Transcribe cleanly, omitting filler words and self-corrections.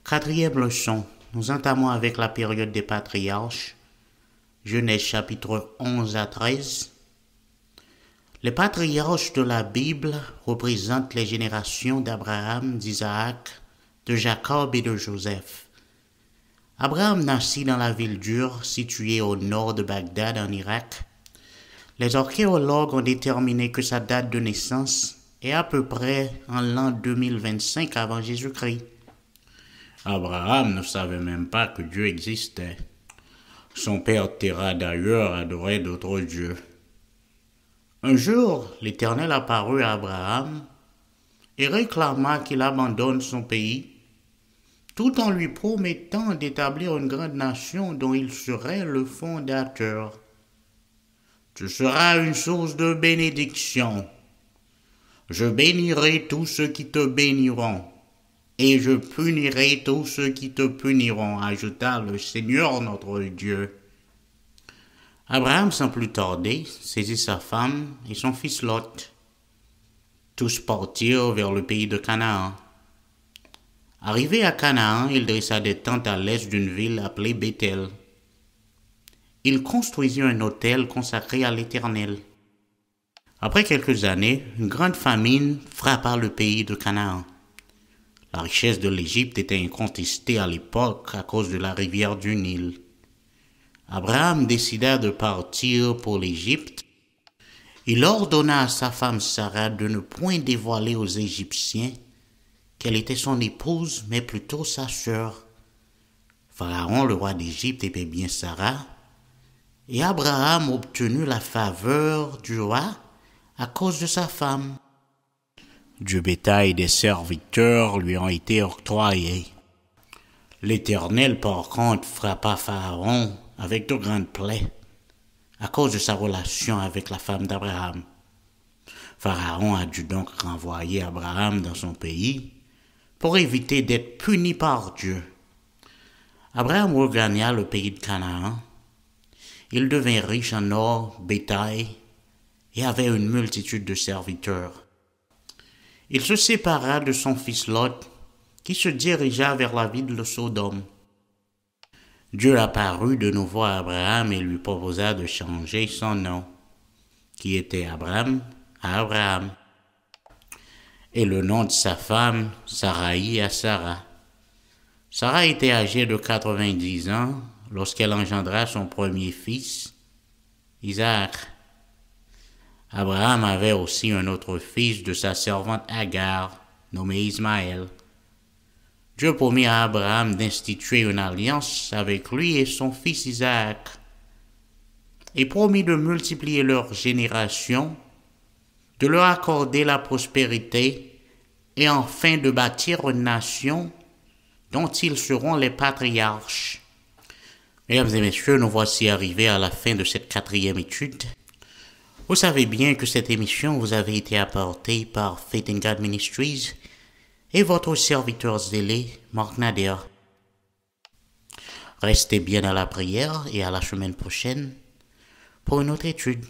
Quatrième leçon, nous entamons avec la période des patriarches, Genèse chapitre 11 à 13. Les patriarches de la Bible représentent les générations d'Abraham, d'Isaac, de Jacob et de Joseph. Abraham naquit dans la ville d'Ur, située au nord de Bagdad en Irak. Les archéologues ont déterminé que sa date de naissance est à peu près en l'an 2025 avant Jésus-Christ. Abraham ne savait même pas que Dieu existait. Son père Téra d'ailleurs adorait d'autres dieux. Un jour, l'Éternel apparut à Abraham et réclama qu'il abandonne son pays, tout en lui promettant d'établir une grande nation dont il serait le fondateur. Tu seras une source de bénédiction. Je bénirai tous ceux qui te béniront, et je punirai tous ceux qui te puniront, ajouta le Seigneur notre Dieu. Abraham, sans plus tarder, saisit sa femme et son fils Lot. Tous partirent vers le pays de Canaan. Arrivé à Canaan, il dressa des tentes à l'est d'une ville appelée Béthel. Il construisit un autel consacré à l'Éternel. Après quelques années, une grande famine frappa le pays de Canaan. La richesse de l'Égypte était incontestée à l'époque à cause de la rivière du Nil. Abraham décida de partir pour l'Égypte. Il ordonna à sa femme Sarah de ne point dévoiler aux Égyptiens qu'elle était son épouse, mais plutôt sa sœur. Pharaon, le roi d'Égypte, aimait bien Sarah, et Abraham obtenu la faveur du roi à cause de sa femme. Du bétail et des serviteurs lui ont été octroyés. L'Éternel, par contre, frappa Pharaon avec de grandes plaies à cause de sa relation avec la femme d'Abraham. Pharaon a dû donc renvoyer Abraham dans son pays pour éviter d'être puni par Dieu. Abraham regagna le pays de Canaan. Il devint riche en or, bétail et avait une multitude de serviteurs. Il se sépara de son fils Lot, qui se dirigea vers la ville de Sodome. Dieu apparut de nouveau à Abraham et lui proposa de changer son nom, qui était Abram, à Abraham, et le nom de sa femme, Saraï, à Sarah. Sarah était âgée de 90 ans lorsqu'elle engendra son premier fils, Isaac. Abraham avait aussi un autre fils de sa servante Agar, nommé Ismaël. Dieu promit à Abraham d'instituer une alliance avec lui et son fils Isaac, et promit de multiplier leurs générations, de leur accorder la prospérité, et enfin de bâtir une nation dont ils seront les patriarches. Mesdames et messieurs, nous voici arrivés à la fin de cette quatrième étude. Vous savez bien que cette émission vous avait été apportée par Faith in God Ministries et votre serviteur zélé, Marc Nader. Restez bien à la prière et à la semaine prochaine pour une autre étude.